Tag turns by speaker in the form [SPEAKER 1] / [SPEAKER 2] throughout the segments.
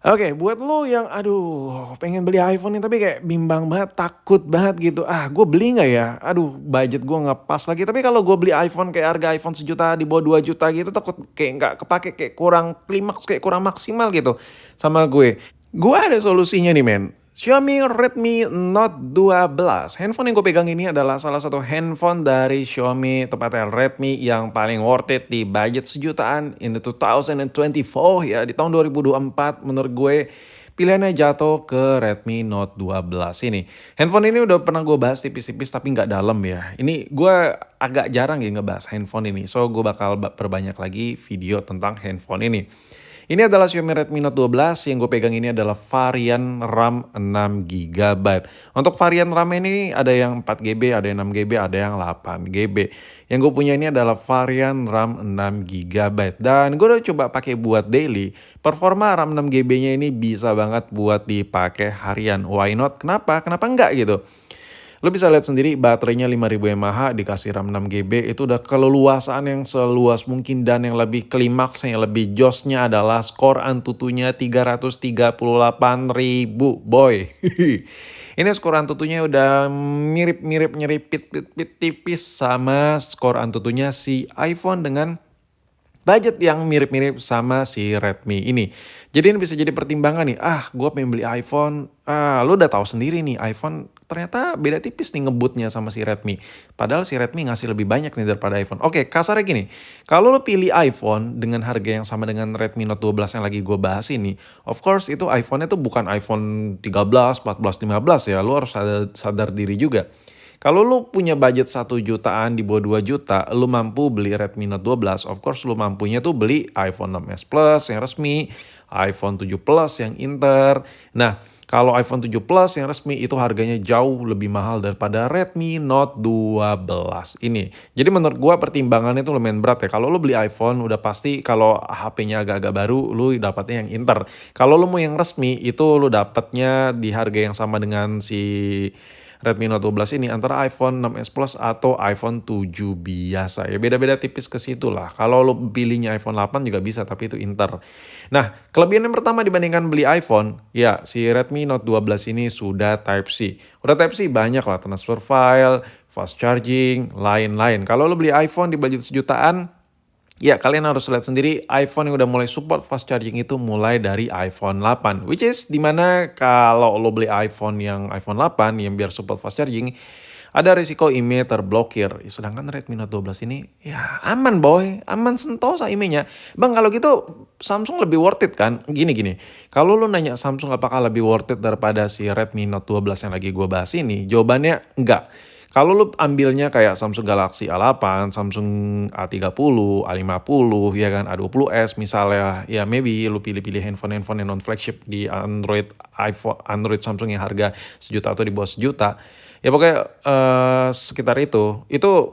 [SPEAKER 1] Oke, buat lo yang aduh pengen beli iPhone nih tapi kayak bimbang banget, takut banget gitu, "Ah, gue beli nggak ya? Aduh budget gue nggak pas lagi." Tapi kalau gue beli iPhone kayak harga iPhone 1 juta di bawah 2 juta gitu takut kayak nggak kepake, kayak kurang klimaks, kayak kurang maksimal gitu sama gue. Gue ada solusinya nih men, Xiaomi Redmi Note 12. Handphone yang gue pegang ini adalah salah satu handphone dari Xiaomi, tepatnya Redmi yang paling worth it di budget sejutaan in the 2024 ya, di tahun 2024 menurut gue pilihannya jatuh ke Redmi Note 12 ini. Handphone ini udah pernah gue bahas tipis-tipis tapi nggak dalam ya. Ini gue agak jarang ya ngebahas handphone ini, so gue bakal perbanyak lagi video tentang handphone ini. Ini adalah Xiaomi Redmi Note 12, yang gue pegang ini adalah varian RAM 6 GB. Untuk varian RAM ini ada yang 4 GB, ada yang 6 GB, ada yang 8 GB. Yang gue punya ini adalah varian RAM 6 GB. Dan gue udah coba pakai buat daily. Performa RAM 6 GB-nya ini bisa banget buat dipakai harian. Why not? Kenapa? Kenapa enggak gitu? Lo bisa lihat sendiri baterainya 5000 mAh dikasih RAM 6 GB, itu udah keleluasaan yang seluas mungkin, dan yang lebih klimaks, yang lebih josnya adalah skor Antutunya 338.000 boy. Ini skor Antutunya udah mirip-mirip nyeripit tipis sama skor Antutunya si iPhone dengan budget yang mirip-mirip sama si Redmi ini. Jadi ini bisa jadi pertimbangan nih, gue pengen beli iPhone, lu udah tahu sendiri nih iPhone ternyata beda tipis nih ngebutnya sama si Redmi. Padahal si Redmi ngasih lebih banyak nih daripada iPhone. Oke, kasarnya gini, kalau lu pilih iPhone dengan harga yang sama dengan Redmi Note 12 yang lagi gue bahas ini, of course itu iPhone-nya tuh bukan iPhone 13, 14, 15 ya, lu harus sadar diri juga. Kalau lu punya budget 1 jutaan di bawah 2 juta, lu mampu beli Redmi Note 12, of course lu mampunya tuh beli iPhone 6s Plus yang resmi, iPhone 7 Plus yang Inter. Nah, kalau iPhone 7 Plus yang resmi itu harganya jauh lebih mahal daripada Redmi Note 12 ini. Jadi menurut gua pertimbangannya itu lumayan berat ya. Kalau lu beli iPhone udah pasti kalau HP-nya agak-agak baru lu dapatnya yang Inter. Kalau lu mau yang resmi itu lu dapatnya di harga yang sama dengan si Redmi Note 12 ini, antara iPhone 6s Plus atau iPhone 7 biasa ya. Beda-beda tipis ke situ lah. Kalau lo pilihnya iPhone 8 juga bisa, tapi itu Inter. Nah, kelebihan yang pertama dibandingkan beli iPhone, ya si Redmi Note 12 ini sudah Type-C. Udah Type-C banyak lah, transfer file, fast charging, lain-lain. Kalau lo beli iPhone di budget sejutaan, ya, kalian harus lihat sendiri iPhone yang udah mulai support fast charging itu mulai dari iPhone 8. Which is dimana kalau lo beli iPhone yang iPhone 8 yang biar support fast charging, ada risiko IMEI terblokir. Sedangkan Redmi Note 12 ini ya aman boy, aman sentosa IMEI-nya. Bang, kalau gitu Samsung lebih worth it kan? Gini-gini, kalau lo nanya Samsung apakah lebih worth it daripada si Redmi Note 12 yang lagi gue bahas ini, jawabannya enggak. Kalau lu ambilnya kayak Samsung Galaxy A8, Samsung A30, A50, ya kan, A20s misalnya, ya maybe lu pilih-pilih handphone-handphone yang non flagship di Android iPhone, Android Samsung yang harga sejuta atau di bawah sejuta. Ya pokoknya sekitar itu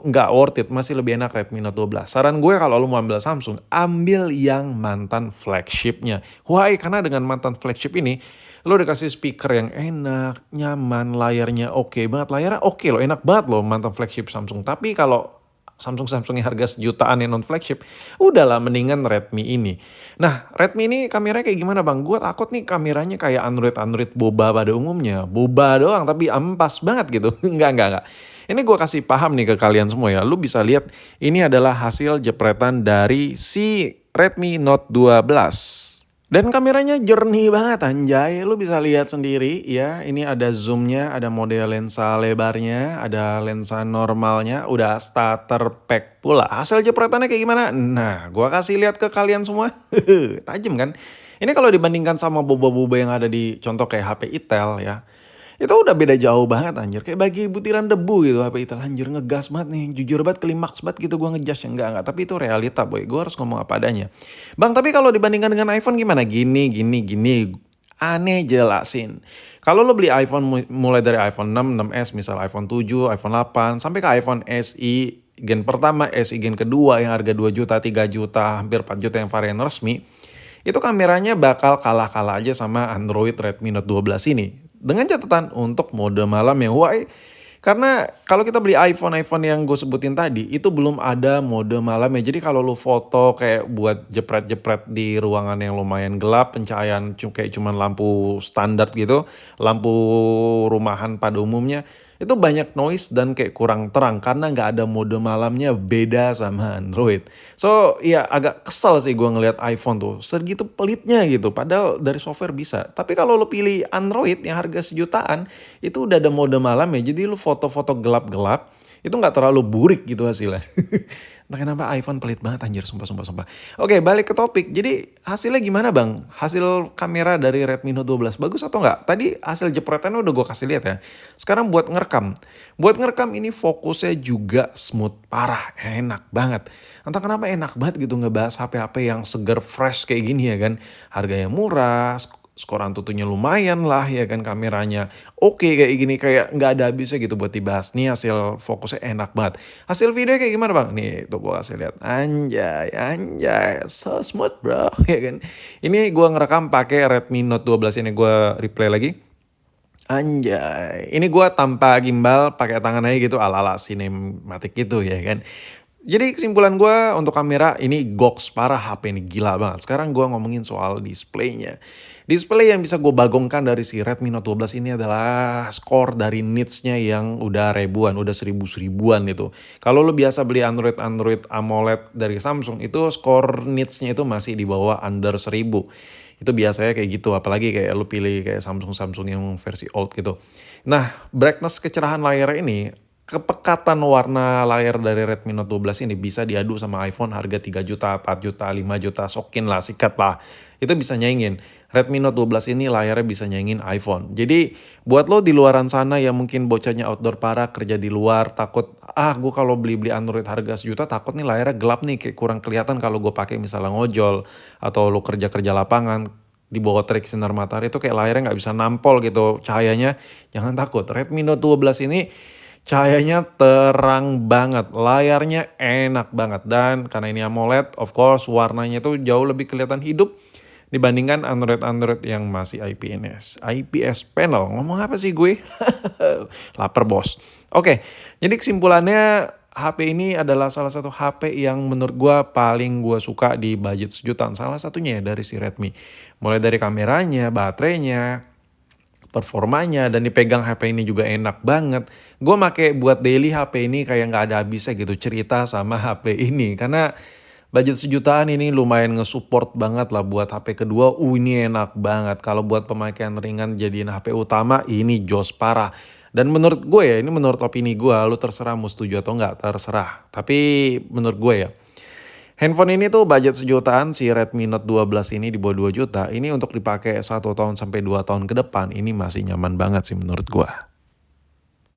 [SPEAKER 1] nggak worth it, masih lebih enak Redmi Note 12. Saran gue kalau lu mau ambil Samsung, ambil yang mantan flagshipnya. Why? Karena dengan mantan flagship ini, lo dikasih speaker yang enak, nyaman, layarnya oke banget. Layarnya oke loh, enak banget loh mantan flagship Samsung. Tapi kalau Samsung yang harga sejutaan yang non flagship, udahlah mendingan Redmi ini. Nah, Redmi ini kameranya kayak gimana bang? Gue takut nih kameranya kayak Android boba pada umumnya. Boba doang tapi ampas banget gitu. Enggak. Ini gue kasih paham nih ke kalian semua ya. Lu bisa lihat ini adalah hasil jepretan dari si Redmi Note 12. Dan kameranya jernih banget anjay, lu bisa lihat sendiri ya, ini ada zoomnya, ada mode lensa lebarnya, ada lensa normalnya, udah starter pack pula. Hasil jepretannya kayak gimana? Nah, gua kasih lihat ke kalian semua. Tajam kan? Ini kalau dibandingkan sama boba-boba yang ada di contoh kayak HP Itel ya, itu udah beda jauh banget anjir. Kayak bagi butiran debu gitu HP Itel, anjir ngegas banget nih. Jujur banget klimaks banget gitu gua ngejas ya. Enggak. Tapi itu realita boy. Gua harus ngomong apa adanya. Bang, tapi kalau dibandingkan dengan iPhone gimana? Gini. Aneh jelasin. Kalau lo beli iPhone mulai dari iPhone 6, 6s, misal iPhone 7, iPhone 8, sampai ke iPhone SE gen pertama, SE gen kedua yang harga 2 juta, 3 juta, hampir 4 juta yang varian resmi, itu kameranya bakal kalah-kalah aja sama Android Redmi Note 12 ini. Dengan catatan untuk mode malam yang why, Karena kalau kita beli iPhone yang gue sebutin tadi, itu belum ada mode malamnya. Jadi kalau lu foto kayak buat jepret-jepret di ruangan yang lumayan gelap, pencahayaan kayak cuman lampu standar gitu, lampu rumahan pada umumnya, itu banyak noise dan kayak kurang terang karena nggak ada mode malamnya, beda sama Android. So iya agak kesel sih gue ngelihat iPhone tuh segitu pelitnya gitu, padahal dari software bisa. Tapi kalau lo pilih Android yang harga sejutaan, itu udah ada mode malam ya, jadi lu foto-foto gelap-gelap itu nggak terlalu burik gitu hasilnya. Entah kenapa iPhone pelit banget anjir, sumpah. Oke, balik ke topik. Jadi hasilnya gimana bang? Hasil kamera dari Redmi Note 12 bagus atau nggak? Tadi hasil jepretannya udah gue kasih lihat ya. Sekarang buat ngerekam. Buat ngerekam ini fokusnya juga smooth parah, enak banget. Entah kenapa enak banget gitu ngebahas HP-HP yang seger fresh kayak gini ya kan. Harganya murah, skor Antutunya lumayan lah ya kan, kameranya oke kayak gini, kayak nggak ada habisnya gitu buat dibahas. Nih hasil fokusnya enak banget. Hasil video kayak gimana bang? Nih tuh gue kasih lihat, anjay so smooth bro ya kan. Ini gue ngerekam pakai Redmi Note 12 ini, gue replay lagi. Anjay, ini gue tanpa gimbal, pakai tangan aja gitu, ala-ala sinematik gitu ya kan. Jadi kesimpulan gue untuk kamera ini goks parah, HP ini gila banget. Sekarang gue ngomongin soal displaynya. Display yang bisa gue bagongkan dari si Redmi Note 12 ini adalah skor dari nitsnya yang udah ribuan, udah seribu-seribuan itu. Kalau lo biasa beli Android AMOLED dari Samsung, itu skor nitsnya itu masih di bawah under 1000. Itu biasanya kayak gitu, apalagi kayak lu pilih kayak Samsung yang versi old gitu. Nah, brightness kecerahan layar ini, kepekatan warna layar dari Redmi Note 12 ini bisa diadu sama iPhone harga 3 juta, 4 juta, 5 juta, sokin lah, sikat lah. Itu bisa nyaingin. Redmi Note 12 ini layarnya bisa nyaingin iPhone. Jadi buat lo di luaran sana yang mungkin bocahnya outdoor parah, kerja di luar, takut, gue kalau beli Android harga sejuta takut nih layarnya gelap nih, kayak kurang kelihatan kalau gue pakai misalnya ngojol, atau lo kerja lapangan, di bawah terik sinar matahari itu kayak layarnya nggak bisa nampol gitu cahayanya. Jangan takut, Redmi Note 12 ini cahayanya terang banget, layarnya enak banget, dan karena ini AMOLED, of course warnanya tuh jauh lebih kelihatan hidup dibandingkan Android yang masih IPS panel. Ngomong apa sih gue? Laper bos. Oke, jadi kesimpulannya HP ini adalah salah satu HP yang menurut gue paling gue suka di budget sejutaan. Salah satunya ya dari si Redmi. Mulai dari kameranya, baterainya, performanya, dan dipegang HP ini juga enak banget. Gue make buat daily HP ini kayak nggak ada habisnya gitu cerita sama HP ini. Karena budget sejutaan ini lumayan nge-support banget lah buat HP kedua. Ini enak banget. Kalau buat pemakaian ringan jadiin HP utama, ini jos parah. Dan menurut gue ya, ini menurut opini gue, lu terserah mau setuju atau nggak, terserah. Tapi menurut gue ya, handphone ini tuh budget sejutaan, si Redmi Note 12 ini di bawah 2 juta. Ini untuk dipakai 1 tahun sampai 2 tahun ke depan, ini masih nyaman banget sih menurut gue.